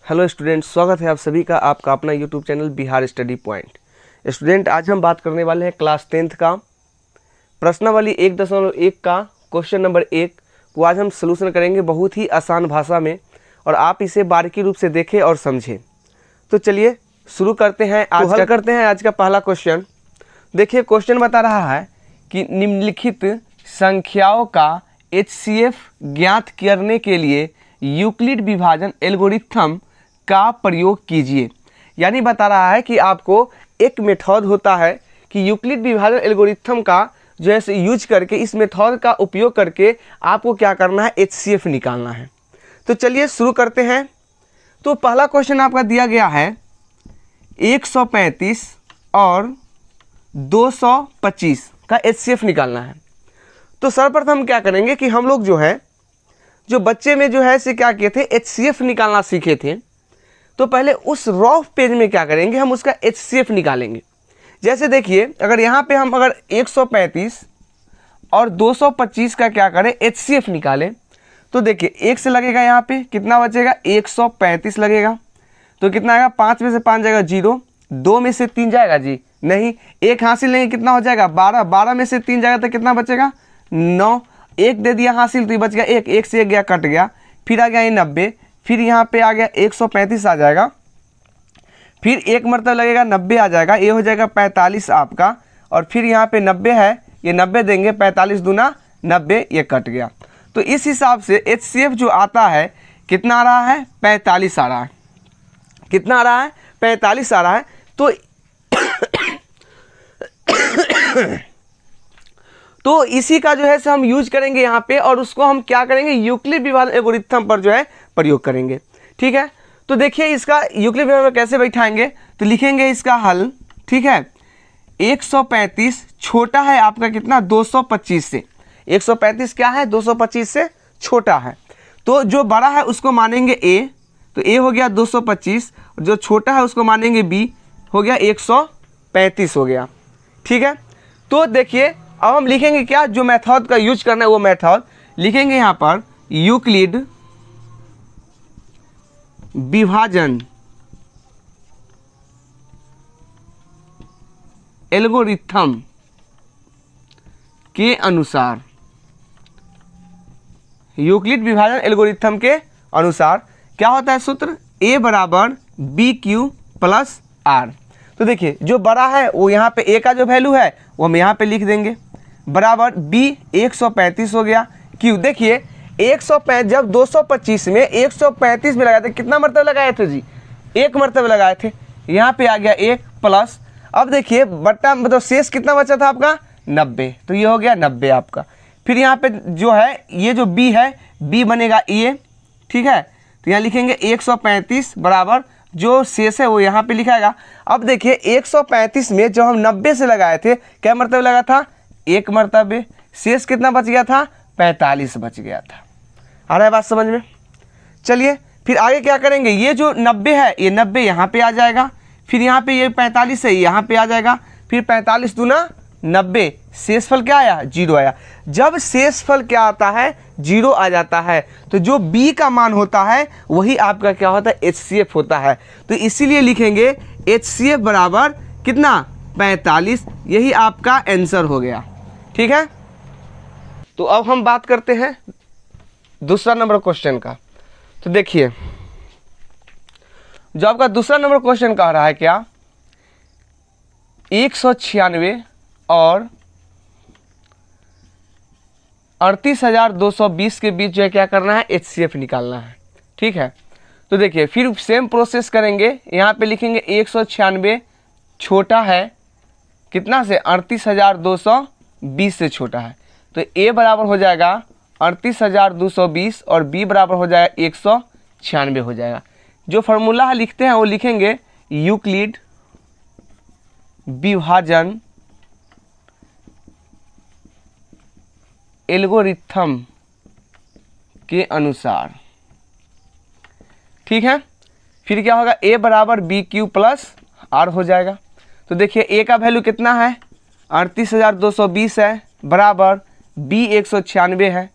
Hello student, स्वागत है आप सभी का आपका अपना YouTube channel Bihar study point. Student, आज हम बात करने वाले हैं क्लास 10th का प्रश्नावली 1.1 का क्वेश्चन नंबर 1 को आज हम सलूशन करेंगे बहुत ही आसान भाषा में और आप इसे बारीकी रूप से देखें और समझें। तो चलिए शुरू करते हैं। हल करते हैं आज का पहला क्वेश्चन। देखिए, क्वेश्चन बता रहा है कि निम्नलिखित संख्याओं का HCF ज्ञात करने के लिए यूक्लिड विभाजन एल्गोरिथम का प्रयोग कीजिए। यानी बता रहा है कि आपको एक मेथड होता है कि यूक्लिड विभाजन एल्गोरिथम का जो है यूज करके, इस मेथड का उपयोग करके आपको क्या करना है, HCF निकालना है। तो चलिए शुरू करते हैं। तो पहला क्वेश्चन आपका दिया गया है 135 और 225 का HCF निकालना है। तो सर्वप्रथम क्या करेंगे कि हम लोग जो बच्चे में जो है से क्या किए थे, HCF निकालना सीखे थे। तो पहले उस रफ पेज में क्या करेंगे, हम उसका HCF निकालेंगे। जैसे देखिए, अगर यहाँ पे हम 135 और 225 का क्या करें, HCF निकालें, तो देखिए 1 से लगेगा, यहाँ पे कितना बचेगा, 135 लगेगा। तो कितना आएगा, 5 में से 5 जाएगा 0, 2 में से 3 जाएगा जी नहीं, 1 हासिल नहीं, कितना हो जाएगा 12, 12 में से 3 जाएगा तो कितना बचेगा 9, 1 दे दिया हासिल तो ये बच गया 1, 1 से 1 गया कट गया, फिर आ गया ये 90, फिर यहाँ पे आ गया 135 आ जाएगा, फिर एक मरतबा लगेगा 90 आ जाएगा, ये हो जाएगा 45 आपका, और फिर यहाँ पे 90 है, ये 90 देंगे, 45 दूना 90, ये कट गया। तो इस हिसाब से HCF जो आता है कितना आ रहा है, 45 आ रहा है। कितना आ रहा है, 45 आ रहा है। तो इसी का जो है से हम यूज करेंगे यहाँ पे, और उसको हम क्या करेंगे, यूक्लिड विभाजन एल्गोरिथम पर जो है प्रयोग करेंगे। ठीक है, तो देखिए इसका यूक्लिड विभाजन कैसे बैठाएंगे, तो लिखेंगे इसका हल। ठीक है, 135 छोटा है आपका कितना, 225 से। 135 क्या है, 225 से छोटा है। तो जो बड़ा है उसको मानेंगे A, तो A हो गया 225, जो छोटा है उसको मानेंगे B, हो गया 135 हो गया। ठीक है, तो देखिए अब हम लिखेंगे क्या, जो मेथड का यूज करना है वो मेथड लिखेंगे यहाँ पर, यूक्लिड विभाजन एल्गोरिथम के अनुसार। यूक्लिड विभाजन एल्गोरिथम के अनुसार क्या होता है सूत्र, A बराबर BQ प्लस R। तो देखिए जो बड़ा है वो यहाँ पे A का जो वैल्यू है वो हम यहाँ पे लिख देंगे, बराबर B 135 हो गया। Q देखिए 135, जब 225 में 135 में लगाए थे, कितना मरतबा लगाए थे जी, 1 मरतबा लगाए थे, यहाँ पे आ गया 1 प्लस। अब देखिए बट्टा मतलब शेष कितना बचा था आपका, 90, तो ये हो गया 90 आपका। फिर यहाँ पे जो है ये जो B है, B बनेगा A। ठीक है, तो यहाँ लिखेंगे 135 बराबर जो शेष है वो यहाँ पे लिखाएगा। अब देखिए 135 में जब हम 90 से लगाए थे, क्या मरतबा लगा था, 1 मरतबे, शेष कितना बच गया था, 45 बच गया था। आ रहा है बात समझ में। चलिए फिर आगे क्या करेंगे, ये जो 90 है ये 90 यहाँ पे आ जाएगा, फिर यहाँ पे ये 45 है यहाँ पे आ जाएगा, फिर 45 दूना 90, शेषफल क्या आया, 0 आया। जब शेषफल क्या आता है, 0 आ जाता है, तो जो B का मान होता है वही आपका क्या होता है, HCF होता है। तो इसीलिए लिखेंगे HCF बराबर कितना, 45। यही आपका आंसर हो गया। ठीक है, तो अब हम बात करते हैं दूसरा नंबर क्वेश्चन का। तो देखिए जो आपका दूसरा नंबर क्वेश्चन कह रहा है क्या, 196 और 38,220 के बीच जो है क्या करना है, HCF निकालना है। ठीक है, तो देखिए फिर सेम प्रोसेस करेंगे। यहाँ पे लिखेंगे 196 छोटा है कितना से, 38,220 से छोटा है, तो A बराबर हो जाएगा 38,220 और B बराबर हो जाएगा 196 हो जाएगा। जो फार्मूला लिखते हैं वो लिखेंगे यूक्लिड विभाजन एल्गोरिथम के अनुसार। ठीक है, फिर क्या होगा, A बराबर BQ प्लस R हो जाएगा। तो देखिए A का वैल्यू कितना है, 38,220 है, बराबर B 196 है।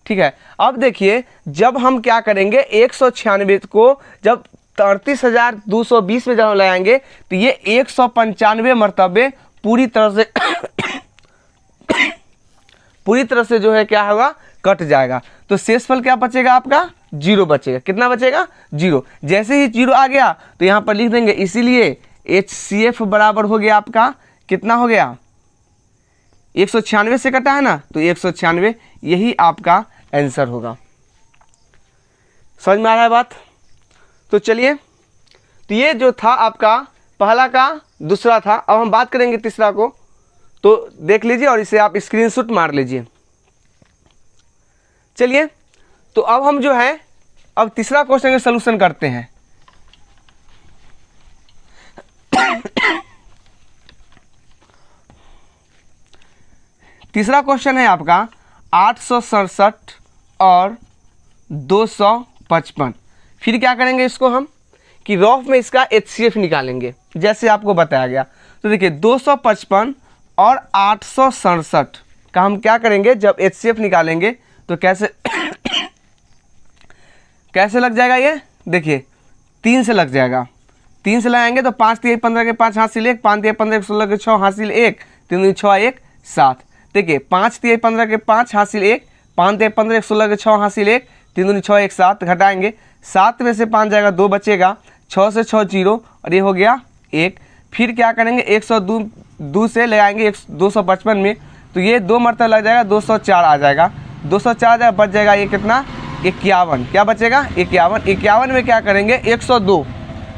ठीक है, अब देखिए जब हम क्या करेंगे 196 को जब 33,220 में जब हम लगाएंगे तो ये 195 मरतबे पूरी तरह से जो है क्या होगा, कट जाएगा। तो शेषफल क्या बचेगा आपका, 0 बचेगा। कितना बचेगा, 0। जैसे ही 0 आ गया तो यहाँ पर लिख देंगे, इसीलिए HCF बराबर हो गया आपका, कितना हो गया, 196 से कटा है ना, तो 196 यही आपका आंसर होगा। समझ में आ रहा है बात? तो चलिए, तो ये जो था आपका पहला का दूसरा था। अब हम बात करेंगे तीसरा को, तो देख लीजिए और इसे आप स्क्रीनशॉट मार लीजिए। चलिए, तो अब हम जो है अब तीसरा क्वेश्चन का सलूशन करते हैं। तीसरा क्वेश्चन है आपका 867 और 255। फिर क्या करेंगे इसको हम कि रफ में इसका HCF निकालेंगे, जैसे आपको बताया गया। तो देखिए 255 और 867 का हम क्या करेंगे, जब HCF निकालेंगे तो कैसे कैसे लग जाएगा ये, देखिए 3 से लग जाएगा। 3 से लगाएंगे तो 5 3 15 के 5 हासिल 1, 5 3 15 16 के 6 हासिल 1, 3 2 6 1 7। देखिए 5 3 15 के 5 हासिल 1, 5 3 15 16 के 6 हासिल 1, 3 2 6 1 7। घटाएंगे, 7 में से 5 जाएगा, 2 बचेगा, 6 से 6 0 और ये हो गया 1। फिर क्या करेंगे, 102 से लगाएंगे 255 में, तो ये 2 मरतबा लग जाएगा, 204 आ जाएगा। 204 आ जाएगा, बच जाएगा ये कितना, 51। क्या बचेगा, 51। 51 में क्या करेंगे, 102।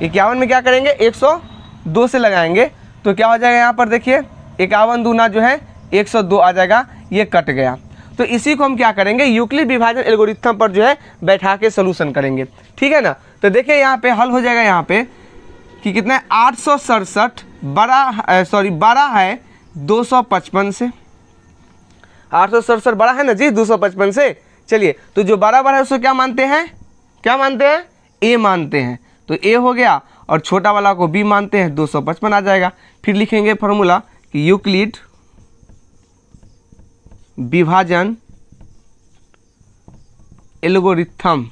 51 में क्या करेंगे, 102 से लगाएंगे तो क्या हो जाएगा, यहाँ पर देखिए 51 दूना जो है 102 आ जाएगा, ये कट गया। तो इसी को हम क्या करेंगे, यूक्लिड विभाजन एल्गोरिथम पर जो है बैठा के सोल्यूशन करेंगे, ठीक है ना। तो देखिए यहाँ पे हल हो जाएगा, यहाँ पे कि कितना है, 867 बड़ा है 255 से। 867 बड़ा है ना जी 255 से। चलिए, तो जो बराबर है उसको क्या मानते हैं, क्या मानते हैं, A मानते हैं। तो A हो गया और छोटा वाला को B मानते हैं, 255 आ जाएगा। फिर लिखेंगे फॉर्मूला कि यूक्लिड विभाजन एल्गोरिथम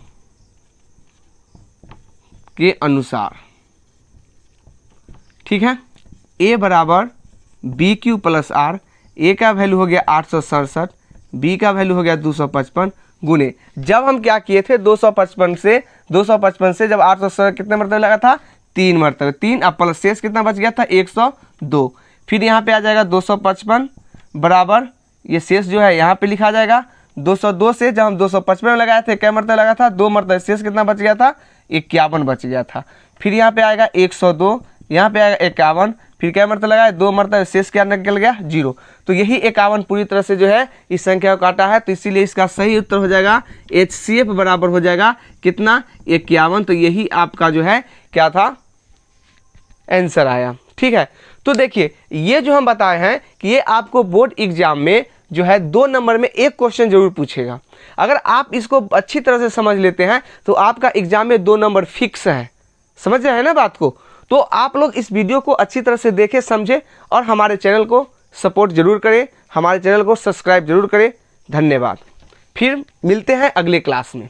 के अनुसार, ठीक है, A बराबर BQ प्लस R। A का वैल्यू हो गया 867, B का वैल्यू हो गया 255 गुने, जब हम क्या किए थे 255 से जब 867 कितने मरतबे लगा था, 3 मरतबे, 3। अब प्लस शेष कितना बच गया था, 102। फिर यहाँ पे आ जाएगा 255 बराबर, ये शेष जो है यहाँ पे लिखा जाएगा 202 से जब हम 255 में लगाए थे क्या मरतबे लगा था, 2 मरतबे, शेष कितना बच गया था, 51 बच गया था। फिर यहाँ पे आएगा 102, यहाँ पे आएगा 51, फिर क्या मरतबा लगाया, 2 मरतबा, शेष क्या निकल गया, 0। तो यही 51 पूरी तरह से जो है इस संख्या को काटा है। तो इसीलिए इसका सही उत्तर हो जाएगा HCF बराबर हो जाएगा कितना, 51। तो यही आपका जो है क्या था, आंसर आया, ठीक है। तो देखिए ये जो हम बताए हैं कि ये आपको बोर्ड एग्जाम में जो है 2 नंबर में एक क्वेश्चन जरूर पूछेगा। अगर आप इसको अच्छी तरह से समझ लेते हैं तो आपका एग्जाम में 2 नंबर फिक्स है। समझ रहे हैं ना बात को? तो आप लोग इस वीडियो को अच्छी तरह से देखें, समझें और हमारे चैनल को सपोर्ट जरूर करें, हमारे चैनल को सब्सक्राइब जरूर करें। धन्यवाद। फिर मिलते हैं अगले क्लास में।